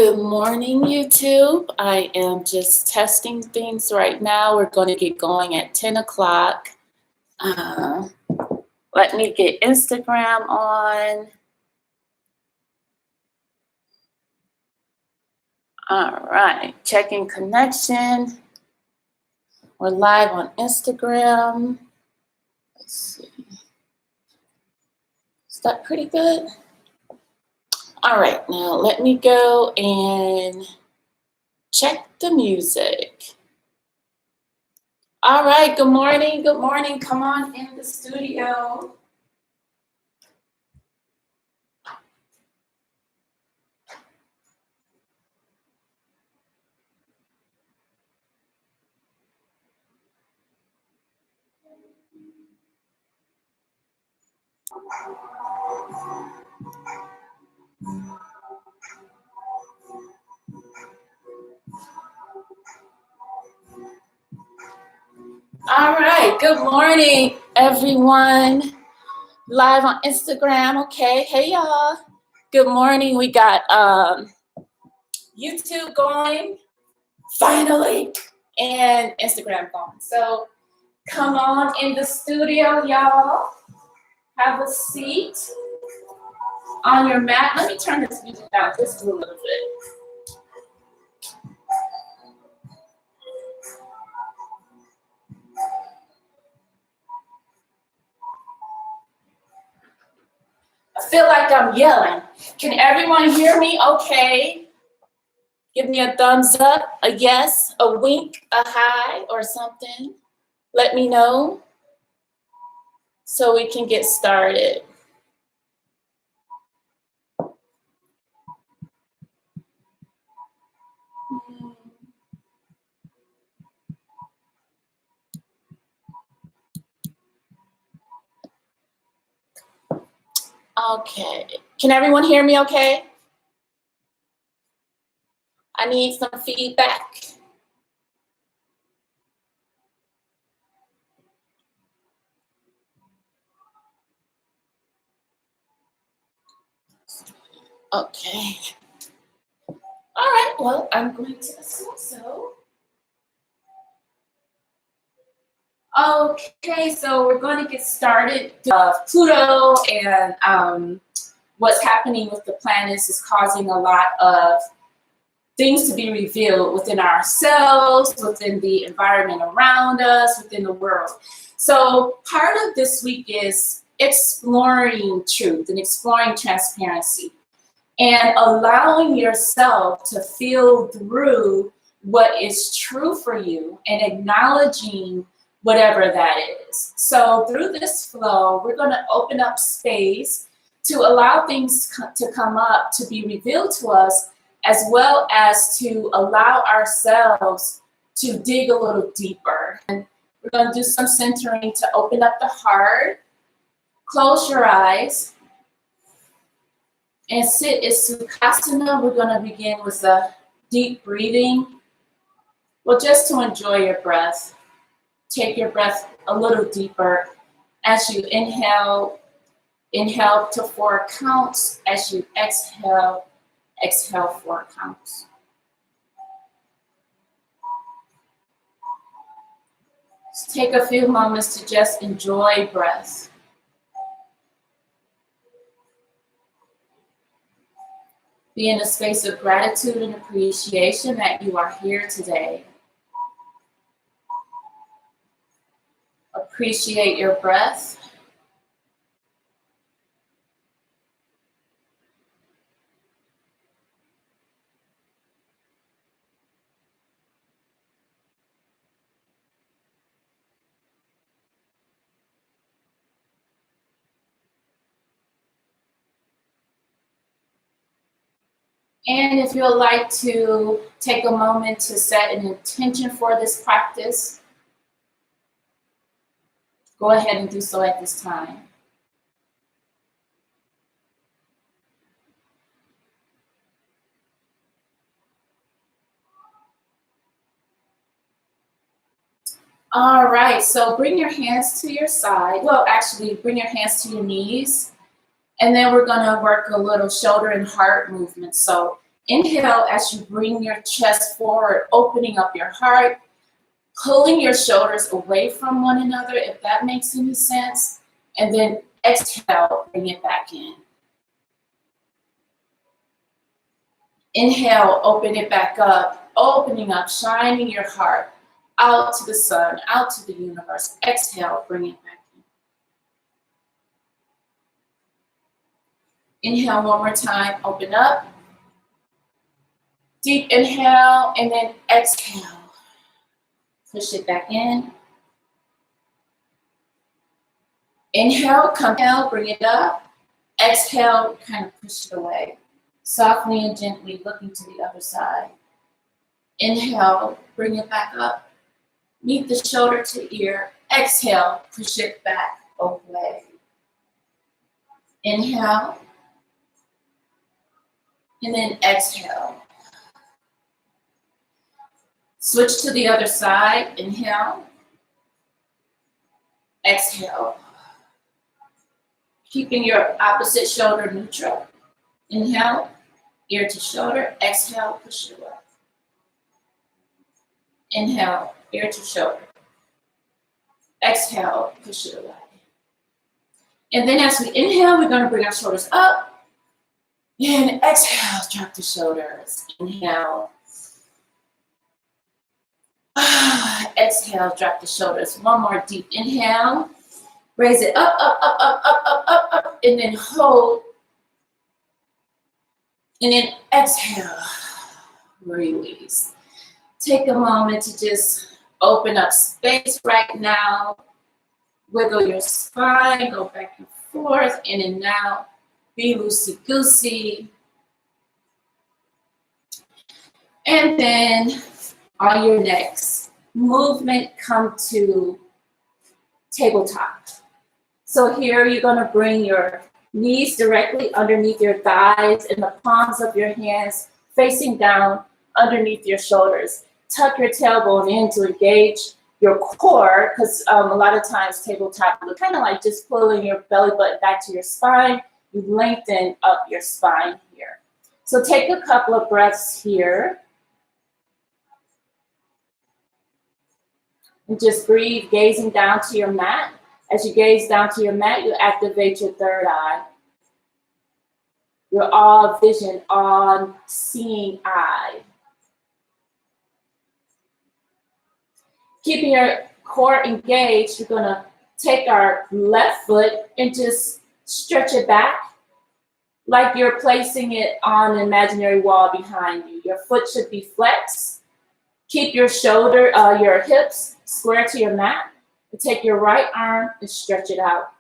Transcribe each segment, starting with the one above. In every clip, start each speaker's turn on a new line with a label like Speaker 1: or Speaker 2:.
Speaker 1: Good morning, YouTube. I am just testing things right now. We're going to get going at 10 o'clock. Let me get Instagram on. All right, checking connection. We're live on Instagram. Let's see. Is that pretty good? All right, now let me go and check the music. All right, good morning, good morning. Come on in the studio. All right, good morning, everyone. Live on Instagram, okay. Hey, y'all. Good morning. We got YouTube going, finally, and Instagram going. So come on in the studio, y'all. Have a seat on your mat. Let me turn this music down just a little bit. I feel like I'm yelling. Can everyone hear me okay? Give me a thumbs up, a yes, a wink, a hi, or something. Let me know so we can get started. Okay. Can everyone hear me okay? I need some feedback. Okay. All right. Well, I'm going to assume so. Okay, so we're going to get started. Pluto and what's happening with the planets is causing a lot of things to be revealed within ourselves, within the environment around us, within the world. So part of this week is exploring truth and exploring transparency and allowing yourself to feel through what is true for you and acknowledging whatever that is. So through this flow, we're going to open up space to allow things to come up, to be revealed to us, as well as to allow ourselves to dig a little deeper. And we're going to do some centering to open up the heart. Close your eyes and sit in Sukhasana. We're going to begin with a deep breathing. Well, just to enjoy your breath. Take your breath a little deeper as you inhale. Inhale to 4 counts. As you exhale, exhale 4 counts. Just take a few moments to just enjoy breath. Be in a space of gratitude and appreciation that you are here today. Appreciate your breath. And if you would like to take a moment to set an intention for this practice, go ahead and do so at this time. All right, so bring your hands to your side. Well, actually, bring your hands to your knees. And then we're going to work a little shoulder and heart movement. So Inhale as you bring your chest forward, opening up your heart, pulling your shoulders away from one another, if that makes any sense. And then exhale, bring it back in. Inhale, open it back up, opening up, shining your heart out to the sun, out to the universe. Exhale, bring it back in. Inhale one more time, open up. Deep inhale, and then exhale. Push it back in. Inhale, come down, bring it up. Exhale, kind of push it away. Softly and gently looking to the other side. Inhale, bring it back up. Meet the shoulder to ear. Exhale, push it back away. Inhale. And then exhale. Switch to the other side. Inhale. Exhale. Keeping your opposite shoulder neutral. Inhale, ear to shoulder. Exhale, push it away. Inhale, ear to shoulder. Exhale, push it away. And then as we inhale, we're going to bring our shoulders up. And exhale, drop the shoulders. Inhale. Exhale, drop the shoulders. One more deep inhale. Raise it up, up, up, up, up, up, up, up, and then hold. And then exhale, release. Take a moment to just open up space right now. Wiggle your spine, go back and forth, in and out. Be loosey-goosey. And then on your next movement, come to tabletop. So here you're gonna bring your knees directly underneath your thighs and the palms of your hands facing down underneath your shoulders. Tuck your tailbone in to engage your core, because a lot of times tabletop look kind of like just pulling your belly button back to your spine. You lengthen up your spine here. So take a couple of breaths here. And just breathe, gazing down to your mat. As you gaze down to your mat, you activate your third eye. Your all vision, all seeing eye. Keeping your core engaged, you're gonna take our left foot and just stretch it back like you're placing it on an imaginary wall behind you. Your foot should be flexed. Keep your shoulder, your hips square to your mat. And take your right arm and stretch it out.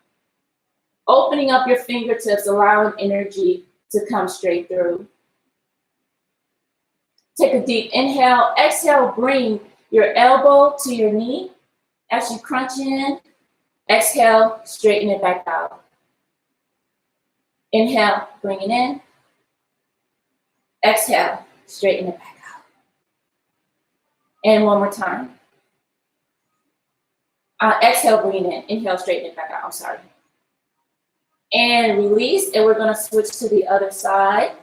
Speaker 1: Opening up your fingertips, allowing energy to come straight through. Take a deep inhale. Exhale, bring your elbow to your knee. As you crunch in, exhale, straighten it back out. Inhale, bring it in. Exhale, straighten it back out. And one more time. Exhale, bring it in. Inhale, straighten it back out. I'm sorry. And release, and we're gonna switch to the other side.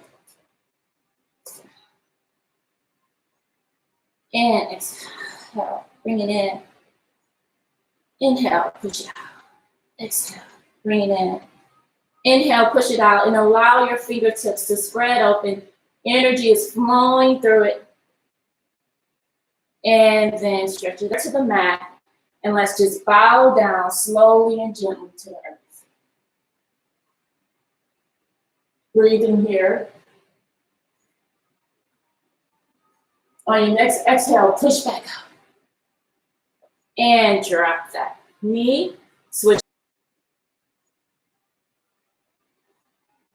Speaker 1: And exhale, bring it in. Inhale, push it out. Exhale, bring it in. Inhale, push it out, and allow your fingertips to spread open. Energy is flowing through it. And then stretch it to the mat. And let's just bow down slowly and gently to the earth. Breathing here. On your next exhale, push back up. And drop that knee. Switch.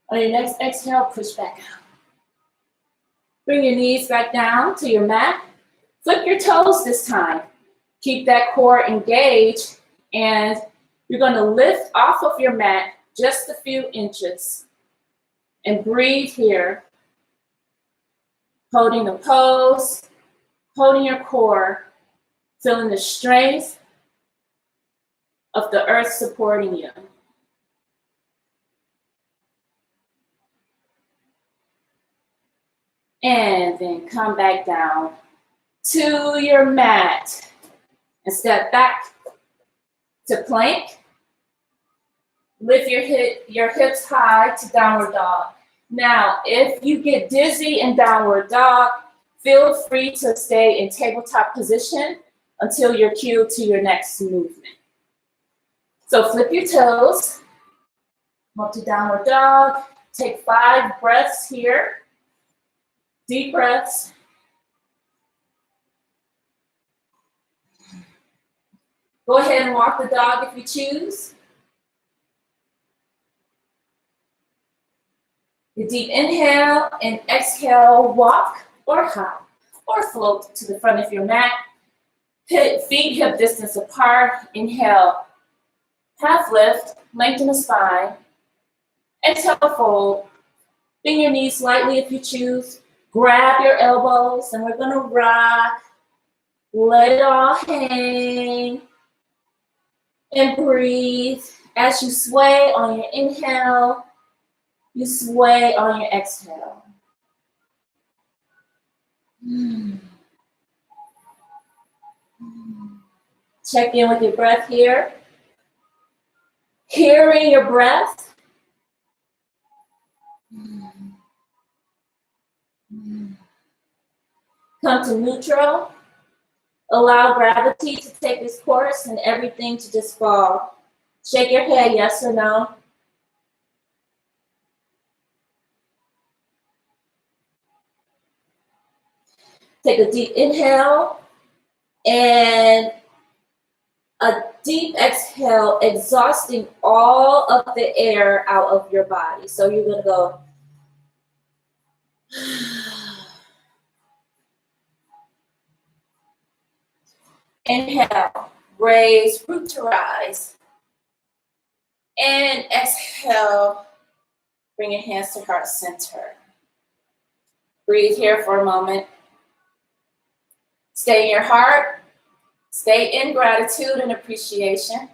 Speaker 1: On your next exhale, push back up. Bring your knees back down to your mat. Flip your toes this time. Keep that core engaged, and you're going to lift off of your mat just a few inches. And breathe here. Holding the pose, holding your core, feeling the strength of the earth supporting you. And then come back down to your mat and step back to plank. Lift your hips high to downward dog. Now, if you get dizzy in downward dog, feel free to stay in tabletop position until you're cued to your next movement. So flip your toes, up to downward dog. Take 5 breaths here. Deep breaths. Go ahead and walk the dog if you choose. The deep inhale and exhale, walk or hop or float to the front of your mat. Feet hip distance apart. Inhale, half lift, lengthen the spine. Exhale, fold. Bend your knees slightly if you choose. Grab your elbows and we're gonna rock. Let it all hang. And breathe. As you sway on your inhale, you sway on your exhale. Check in with your breath here. Hearing your breath. Come to neutral. Allow gravity to take its course and everything to just fall. Shake your head, yes or no. Take a deep inhale and a deep exhale, exhausting all of the air out of your body. So you're gonna go. Inhale, raise, root to rise. And exhale, bring your hands to heart center. Breathe here for a moment. Stay in your heart. Stay in gratitude and appreciation.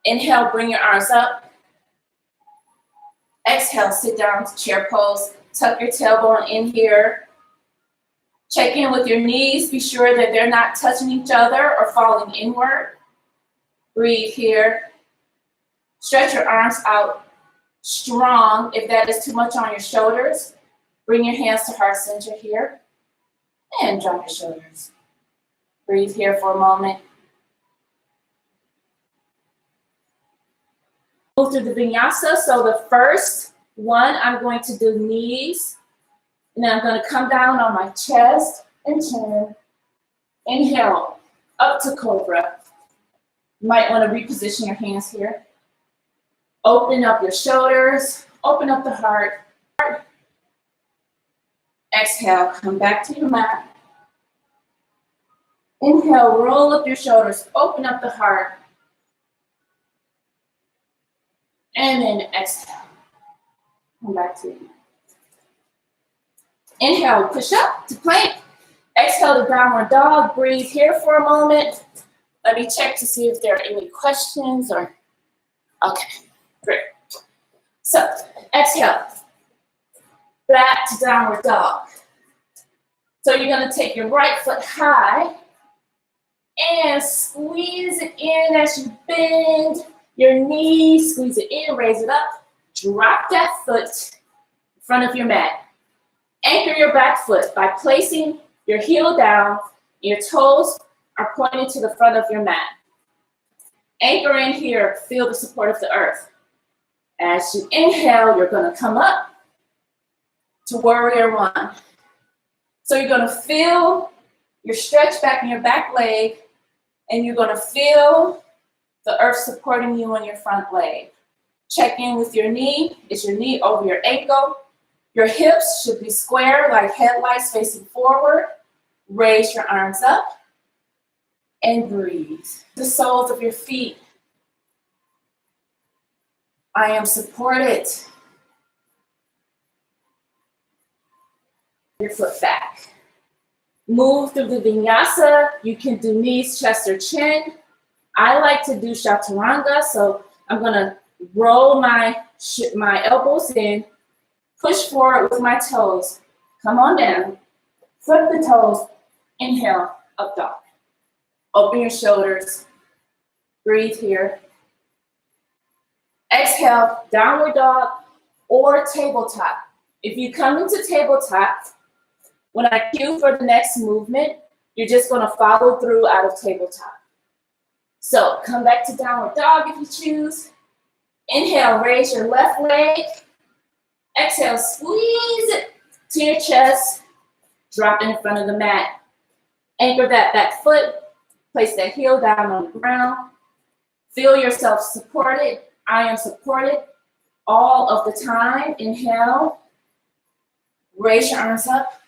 Speaker 1: Inhale, bring your arms up. Exhale, sit down to chair pose. Tuck your tailbone in here. Check in with your knees. Be sure that they're not touching each other or falling inward. Breathe here. Stretch your arms out strong. If that is too much on your shoulders, bring your hands to heart center here. And drop your shoulders. Breathe here for a moment. Move through the vinyasa. So the first one, I'm going to do knees. And then I'm going to come down on my chest and chin. Inhale, up to cobra. You might want to reposition your hands here. Open up your shoulders. Open up the heart. Exhale, come back to your mat. Inhale, roll up your shoulders, open up the heart. And then exhale, come back to your mat. Inhale, push up to plank. Exhale to downward dog. Breathe here for a moment. Let me check to see if there are any questions or, okay, great. So, exhale. Back to downward dog. So you're gonna take your right foot high and squeeze it in as you bend your knees, squeeze it in, raise it up, drop that foot in front of your mat. Anchor your back foot by placing your heel down, your toes are pointing to the front of your mat. Anchor in here, feel the support of the earth. As you inhale, you're gonna come up to warrior one. So you're gonna feel your stretch back in your back leg, and you're gonna feel the earth supporting you on your front leg. Check in with your knee. Is your knee over your ankle? Your hips should be square like headlights facing forward. Raise your arms up and breathe. The soles of your feet. I am supported. Your foot back. Move through the vinyasa. You can do knees, chest, or chin. I like to do chaturanga, so I'm gonna roll my elbows in, Push forward with my toes. Come on down. Flip the toes. Inhale, up dog. Open your shoulders. Breathe here. Exhale, downward dog or tabletop. If you come into tabletop, when I cue for the next movement, you're just going to follow through out of tabletop. So come back to downward dog if you choose. Inhale, raise your left leg. Exhale, squeeze it to your chest. Drop it in front of the mat. Anchor that back foot. Place that heel down on the ground. Feel yourself supported. I am supported all of the time. Inhale. Raise your arms up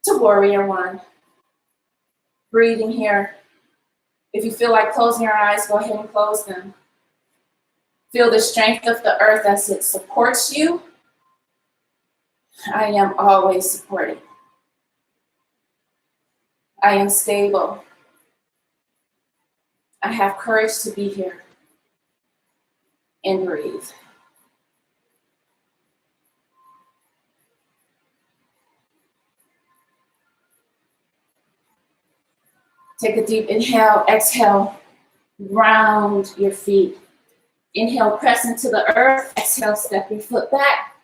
Speaker 1: to warrior one. Breathing here. If you feel like closing your eyes, go ahead and close them. Feel the strength of the earth as it supports you. I am always supported. I am stable. I have courage to be here. And breathe. Take a deep inhale, exhale, round your feet. Inhale, press into the earth. Exhale, step your foot back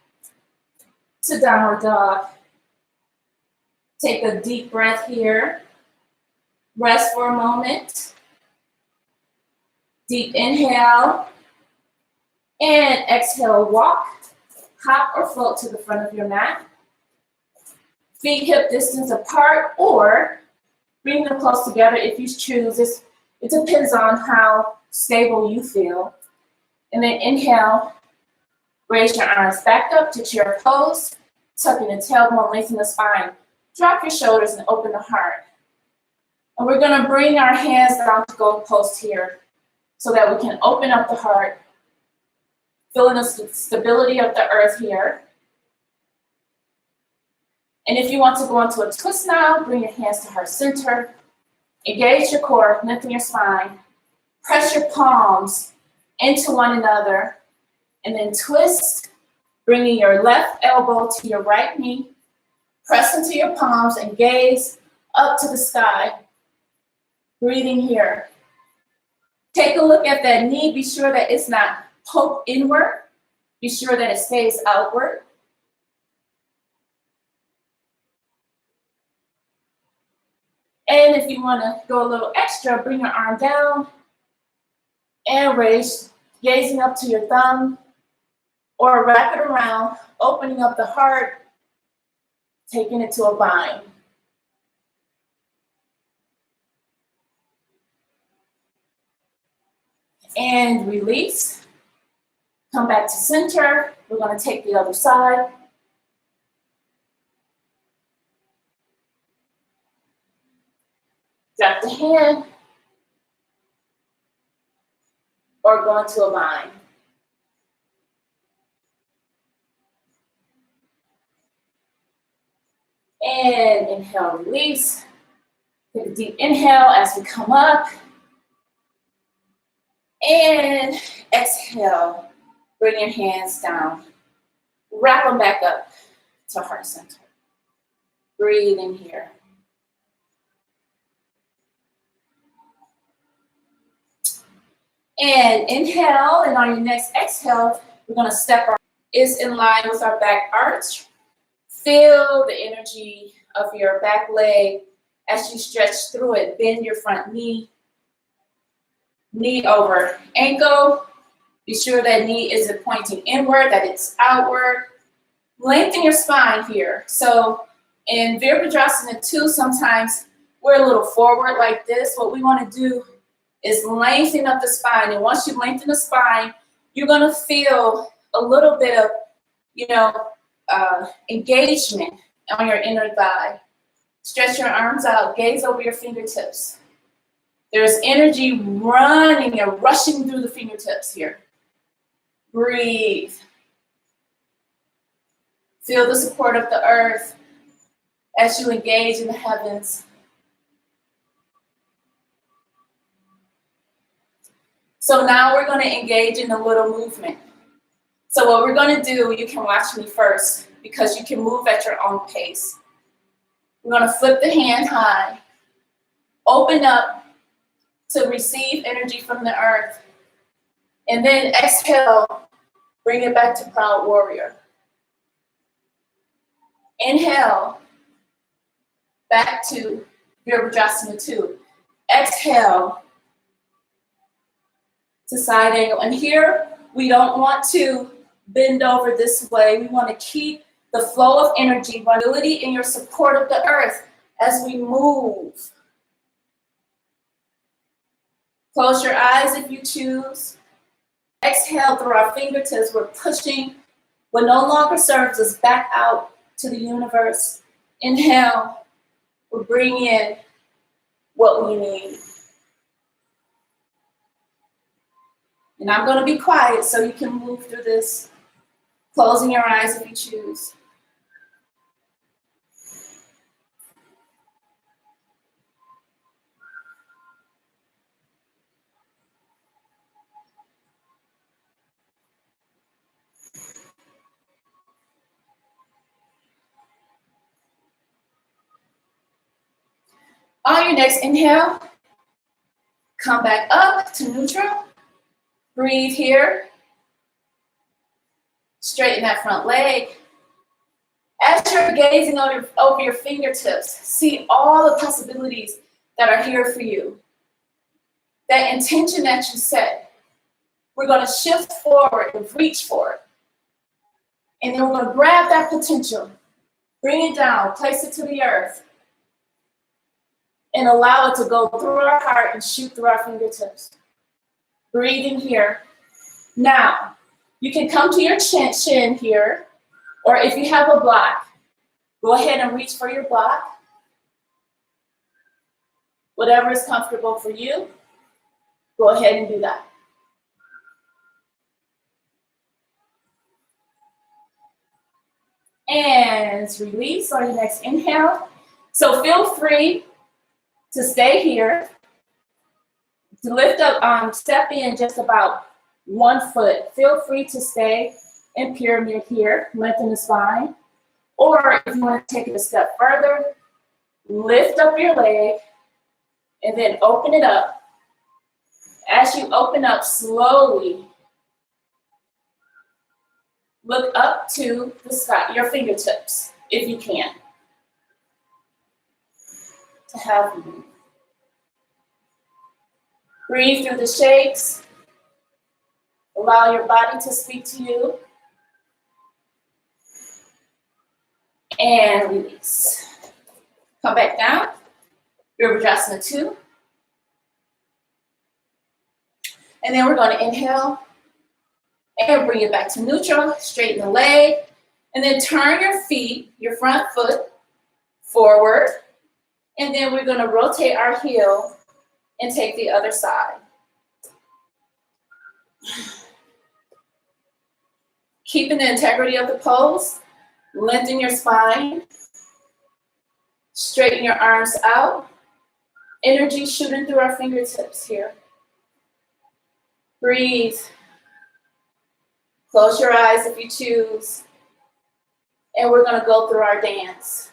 Speaker 1: to downward dog. Take a deep breath here. Rest for a moment. Deep inhale. And exhale, walk, hop or float to the front of your mat. Feet hip distance apart or bring them close together if you choose. It depends on how stable you feel. And then inhale, raise your arms back up to chair pose, tucking the tailbone, lengthen the spine. Drop your shoulders and open the heart. And we're gonna bring our hands down to goal post here so that we can open up the heart, feeling the stability of the earth here. And if you want to go into a twist now, bring your hands to heart center. Engage your core, lengthen your spine. Press your palms into one another. And then twist, bringing your left elbow to your right knee. Press into your palms and gaze up to the sky. Breathing here. Take a look at that knee. Be sure that it's not poked inward. Be sure that it stays outward. And if you want to go a little extra, bring your arm down and raise, gazing up to your thumb, or wrap it around, opening up the heart, taking it to a bind. And release. Come back to center. We're going to take the other side. Drop the hand. Or go into a bind. And inhale, release. Take a deep inhale as we come up. And exhale. Bring your hands down. Wrap them back up to heart center. Breathe in here. And inhale, and on your next exhale, we're going to step our is in line with our back arch. Feel the energy of your back leg as you stretch through it. Bend your front knee. Knee over ankle. Be sure that knee isn't pointing inward, that it's outward. Lengthen your spine here. So in Virabhadrasana 2, sometimes we're a little forward like this. What we want to do is lengthen up the spine. And once you lengthen the spine, you're going to feel a little bit of, engagement on your inner thigh. Stretch your arms out. Gaze over your fingertips. There's energy running and rushing through the fingertips here. Breathe. Feel the support of the earth as you engage in the heavens. So now we're going to engage in a little movement. So what we're going to do, you can watch me first because you can move at your own pace. We're going to flip the hand high, open up to receive energy from the earth, and then exhale, bring it back to Proud Warrior. Inhale, back to Virabhadrasana 2. Exhale to side angle. And here, we don't want to bend over this way. We want to keep the flow of energy, mobility, and your support of the earth as we move. Close your eyes if you choose. Exhale through our fingertips. We're pushing what no longer serves us back out to the universe. Inhale. We'll bring in what we need. And I'm going to be quiet so you can move through this, closing your eyes if you choose. On your next inhale, come back up to neutral. Breathe here. Straighten that front leg. As you're gazing over your fingertips, see all the possibilities that are here for you. That intention that you set, we're going to shift forward and reach for it. And then we're going to grab that potential, bring it down, place it to the earth, and allow it to go through our heart and shoot through our fingertips. Breathing here. Now, you can come to your chin here, or if you have a block, go ahead and reach for your block. Whatever is comfortable for you, go ahead and do that. And release on your next inhale. So feel free to stay here, to lift up, step in just about 1 foot. Feel free to stay in pyramid here, lengthen the spine. Or if you want to take it a step further, lift up your leg and then open it up. As you open up slowly, look up to the sky, your fingertips, if you can. To have you. Breathe through the shakes. Allow your body to speak to you. And release. Come back down. Virabhadrasana 2. And then we're going to inhale. And bring it back to neutral. Straighten the leg. And then turn your feet, your front foot, forward. And then we're going to rotate our heel and take the other side. Keeping the integrity of the pose, lengthen your spine, straighten your arms out, energy shooting through our fingertips here. Breathe. Close your eyes if you choose. And we're going to go through our dance.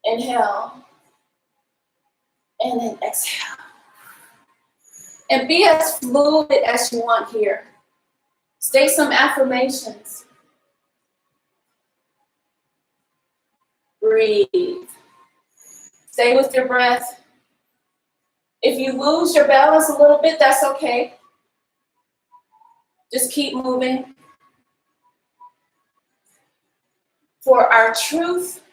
Speaker 1: Inhale. And then exhale. And be as fluid as you want here. Say some affirmations. Breathe. Stay with your breath. If you lose your balance a little bit, that's okay. Just keep moving. For our truth,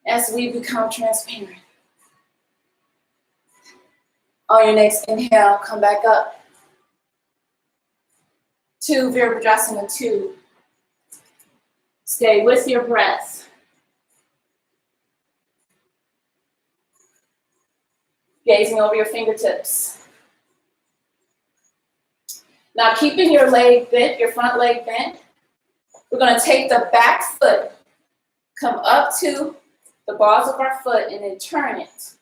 Speaker 1: as we become transparent. On your next inhale, come back up to Virabhadrasana 2. Stay with your breath. Gazing over your fingertips. Now keeping your leg bent, your front leg bent, we're going to take the back foot, come up to the balls of our foot, and then turn it.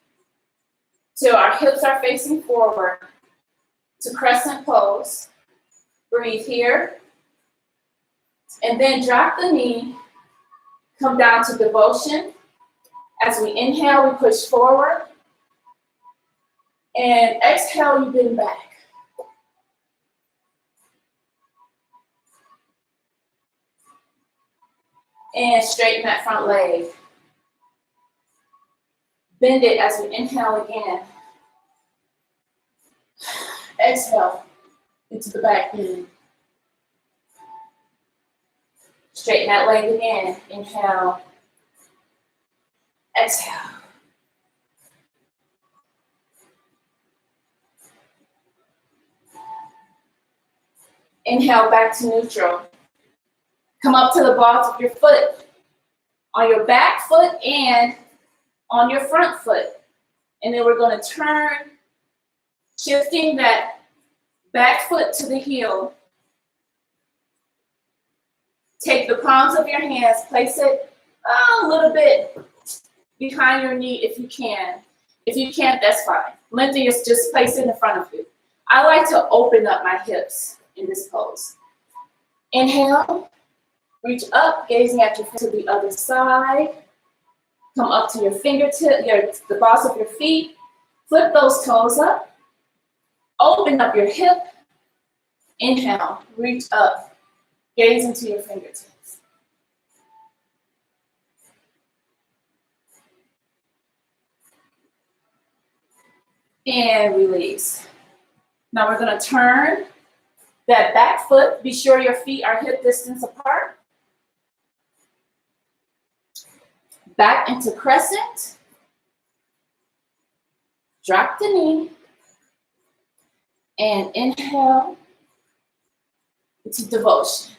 Speaker 1: So our hips are facing forward to crescent pose. Breathe here. And then drop the knee, come down to devotion. As we inhale, we push forward. And exhale, you bend back. And straighten that front leg. Bend it as we inhale again. Exhale into the back bend. Straighten that leg again. Inhale. Exhale. Inhale back to neutral. Come up to the balls of your foot, on your back foot and on your front foot. And then we're going to turn, shifting that back foot to the heel. Take the palms of your hands, place it a little bit behind your knee if you can. If you can't, that's fine. Lengthen, just place it in front of you. I like to open up my hips in this pose. Inhale, reach up, gazing at your feet to the other side. Come up to your fingertips, the balls of your feet. Flip those toes up. Open up your hip. Inhale, reach up, gaze into your fingertips. And release. Now we're going to turn that back foot. Be sure your feet are hip distance apart. Back into crescent. Drop the knee. And inhale into devotion.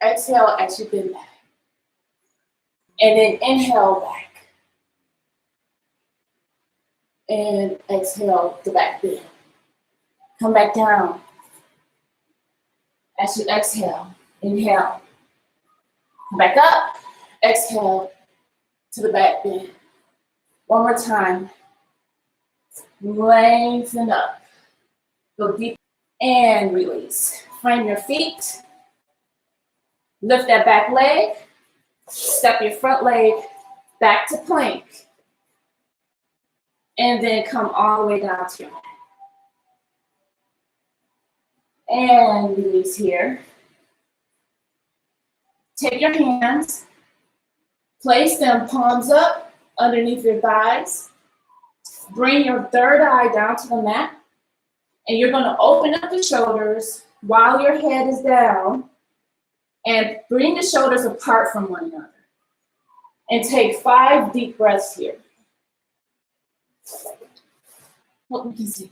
Speaker 1: Exhale as you bend back. And then inhale back. And exhale the back bend. Come back down. As you exhale, inhale. Come back up. Exhale to the back bend. One more time. Lengthen up. Go deep and release. Frame your feet. Lift that back leg. Step your front leg back to plank. And then come all the way down to your mat. And release here. Take your hands. Place them palms up underneath your thighs. Bring your third eye down to the mat. And you're going to open up the shoulders while your head is down. And bring the shoulders apart from one another. And take 5 deep breaths here. Hope we can see.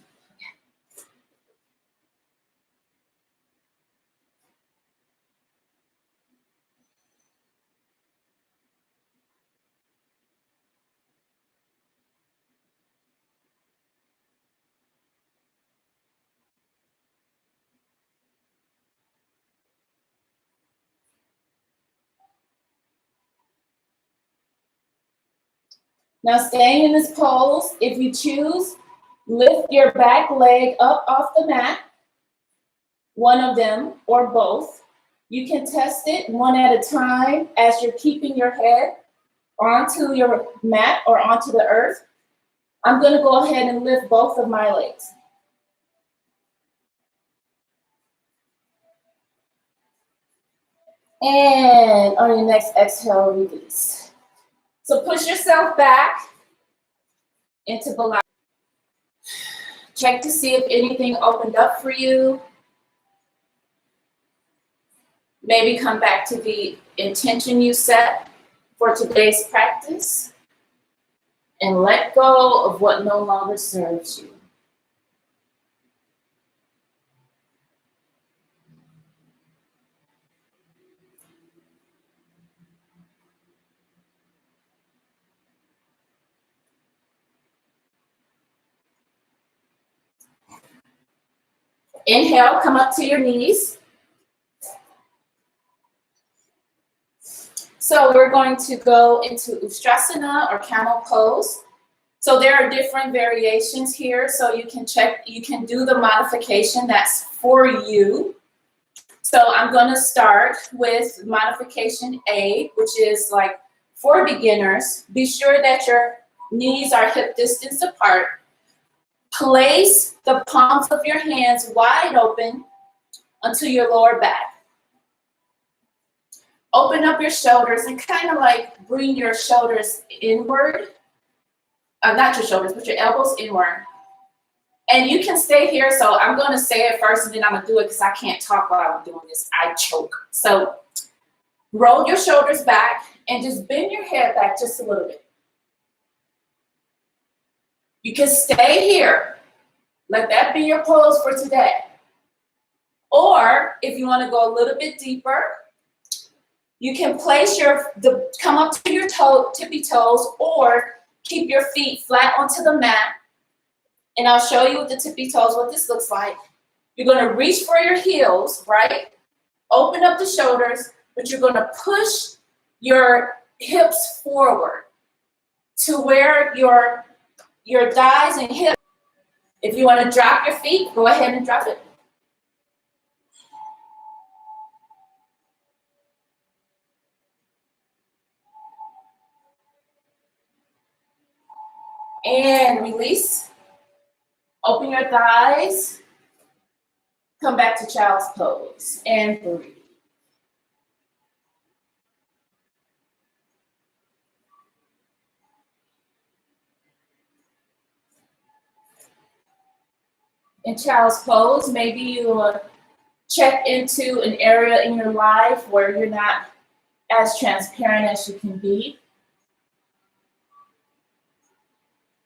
Speaker 1: Now staying in this pose, if you choose, lift your back leg up off the mat, one of them or both. You can test it one at a time as you're keeping your head onto your mat or onto the earth. I'm going to go ahead and lift both of my legs. And on your next exhale, release. So push yourself back into Balasana. Check to see if anything opened up for you. Maybe come back to the intention you set for today's practice and let go of what no longer serves you. Inhale, come up to your knees. So we're going to go into Ustrasana or camel pose. So there are different variations here. So you can check, you can do the modification that's for you. So I'm going to start with modification A, which is like for beginners. Be sure that your knees are hip distance apart. Place the palms of your hands wide open onto your lower back. Open up your shoulders and kind of like bring your shoulders inward. Not your shoulders, but your elbows inward. And you can stay here. So I'm going to say it first and then I'm going to do it because I can't talk while I'm doing this. I choke. So roll your shoulders back and just bend your head back just a little bit. You can stay here. Let that be your pose for today. Or if you want to go a little bit deeper, you can place come up to your tippy toes or keep your feet flat onto the mat. And I'll show you with the tippy toes what this looks like. You're going to reach for your heels, right? Open up the shoulders, but you're going to push your hips forward to where your thighs and hips. If you want to drop your feet, go ahead and drop it. And release. Open your thighs. Come back to child's pose and breathe. In child's pose, maybe you check into an area in your life where you're not as transparent as you can be.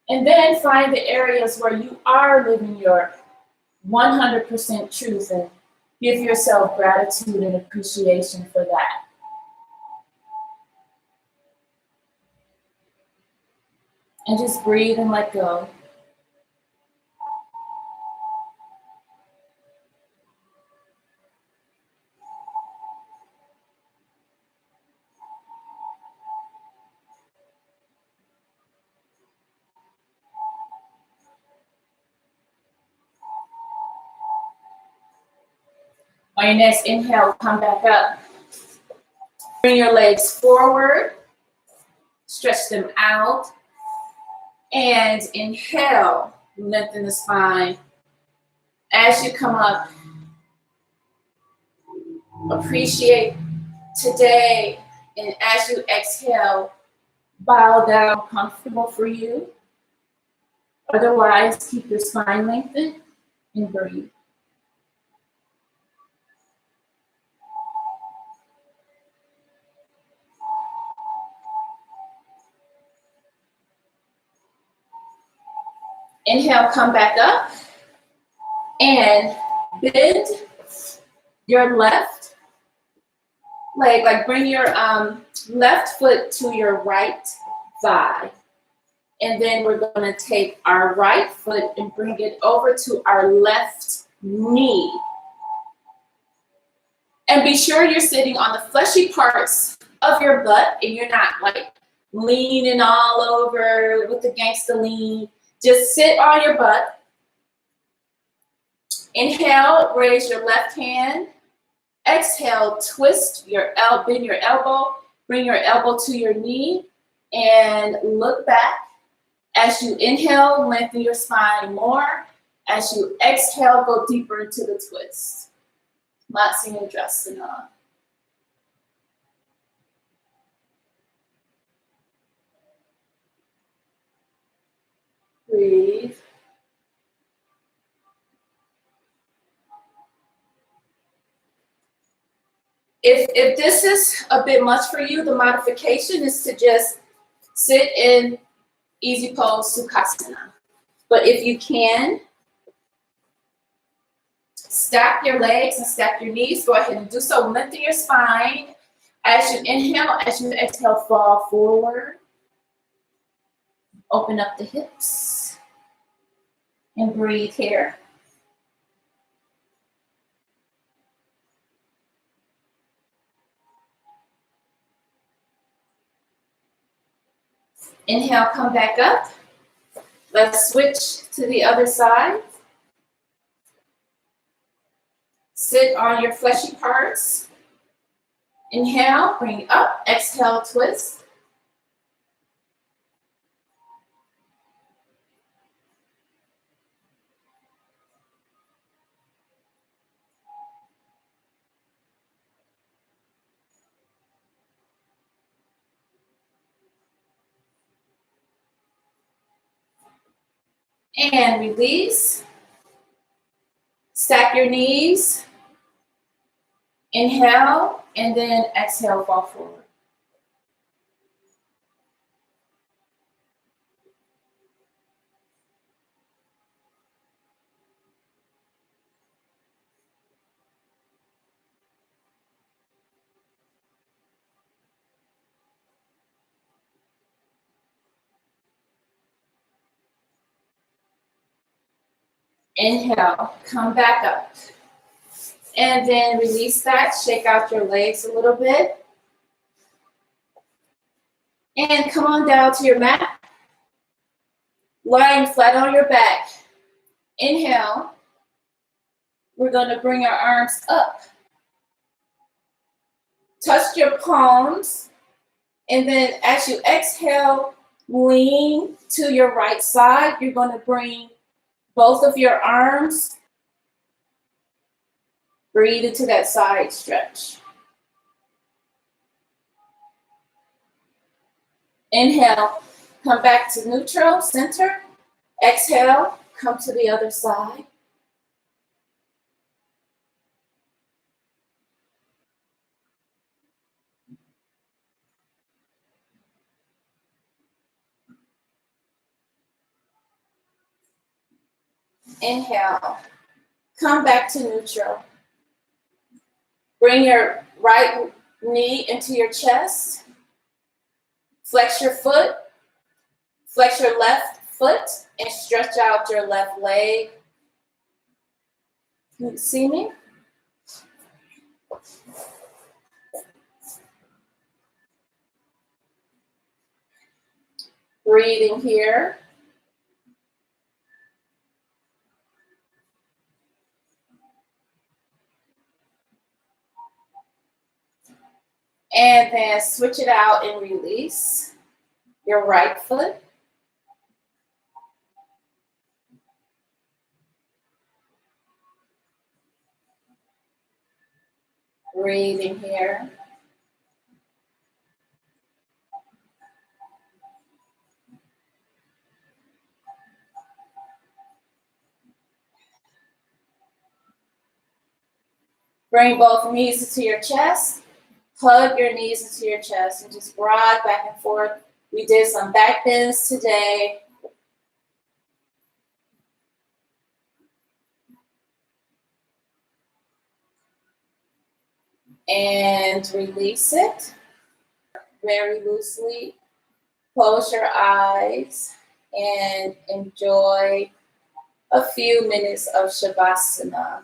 Speaker 1: And then find the areas where you are living your 100% truth and give yourself gratitude and appreciation for that. And just breathe and let go. On your next inhale, come back up. Bring your legs forward. Stretch them out. And inhale, lengthen the spine. As you come up, appreciate today. And as you exhale, bow down, comfortable for you. Otherwise, keep your spine lengthened and breathe. Inhale, come back up and bend your left leg, like bring your left foot to your right thigh. And then we're going to take our right foot and bring it over to our left knee. And be sure you're sitting on the fleshy parts of your butt and you're not like leaning all over with the gangsta lean. Just sit on your butt. Inhale, raise your left hand. Exhale, twist your bend your elbow. Bring your elbow to your knee and look back. As you inhale, lengthen your spine more. As you exhale, go deeper into the twist. Matsyasana. Breathe. If this is a bit much for you, the modification is to just sit in easy pose Sukhasana. But if you can, stack your legs and stack your knees. Go ahead and do so. Lengthen your spine. As you inhale, as you exhale, fall forward. Open up the hips. And breathe here. Inhale, come back up. Let's switch to the other side. Sit on your fleshy parts. Inhale, bring up. Exhale, twist. And release. Stack your knees. Inhale, and then exhale, fall forward. Inhale, come back up. And then release that, shake out your legs a little bit. And come on down to your mat. Lying flat on your back. Inhale. We're going to bring our arms up. Touch your palms. And then as you exhale, lean to your right side. You're going to bring both of your arms. Breathe into that side stretch. Inhale, come back to neutral, center. Exhale, come to the other side. Inhale, come back to neutral. Bring your right knee into your chest. Flex your foot. Flex your left foot and stretch out your left leg. Can you see me? Breathing here. And then switch it out and release your right foot. Breathing here. Bring both knees into your chest. Hug your knees into your chest and just rock back and forth. We did some back bends today. And release it very loosely. Close your eyes and enjoy a few minutes of Shavasana.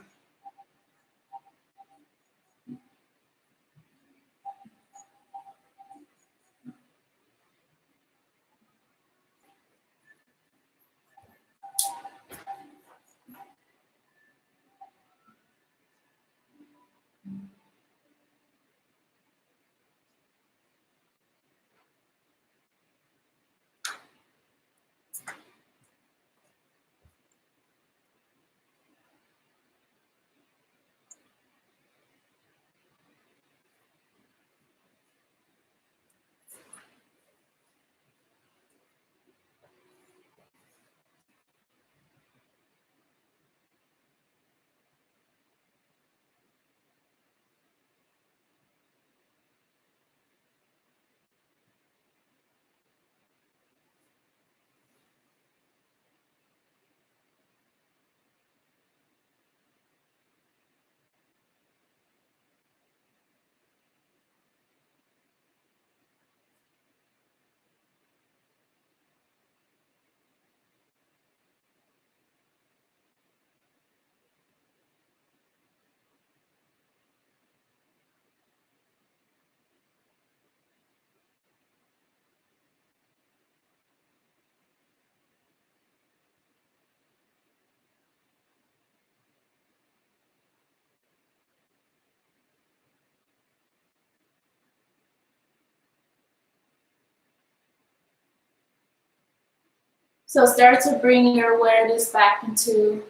Speaker 1: So start to bring your awareness back into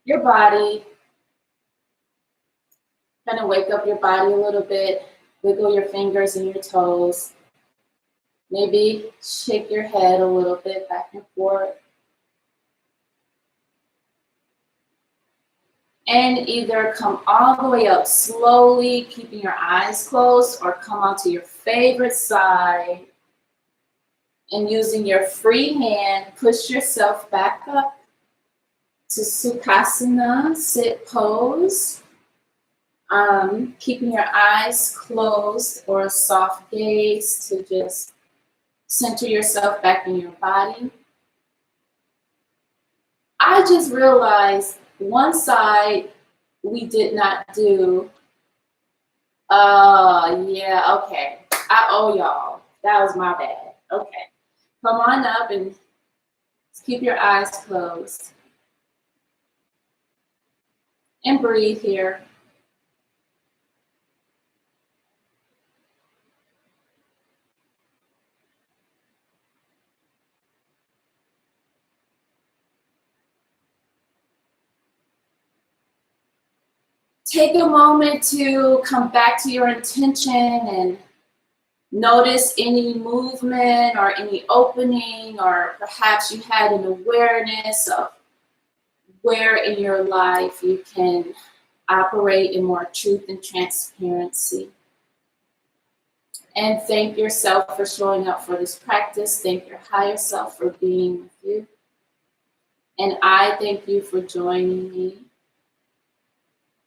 Speaker 1: your body. Kind of wake up your body a little bit. Wiggle your fingers and your toes. Maybe shake your head a little bit back and forth. And either come all the way up slowly, keeping your eyes closed, or come onto your favorite side. And using your free hand, push yourself back up to Sukhasana, sit pose. Keeping your eyes closed or a soft gaze to just center yourself back in your body. I just realized one side we did not do. Yeah, okay. I owe y'all. That was my bad. Okay. Come on up and keep your eyes closed. And breathe here. Take a moment to come back to your intention and notice any movement or any opening, or perhaps you had an awareness of where in your life you can operate in more truth and transparency. And thank yourself for showing up for this practice. Thank your higher self for being with you. And I thank you for joining me.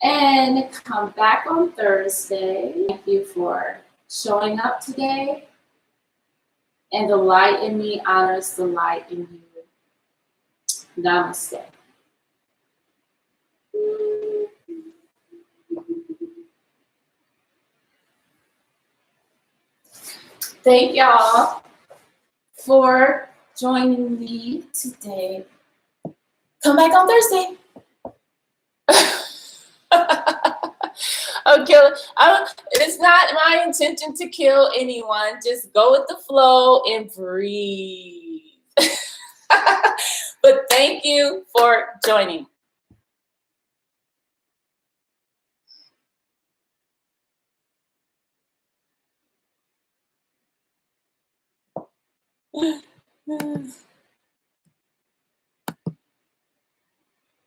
Speaker 1: And come back on Thursday. Thank you for showing up today. And the light in me honors the light in you. Namaste. Thank y'all for joining me today. Come back on Thursday. Okay, it's not my intention to kill anyone. Just go with the flow and breathe. But thank you for joining.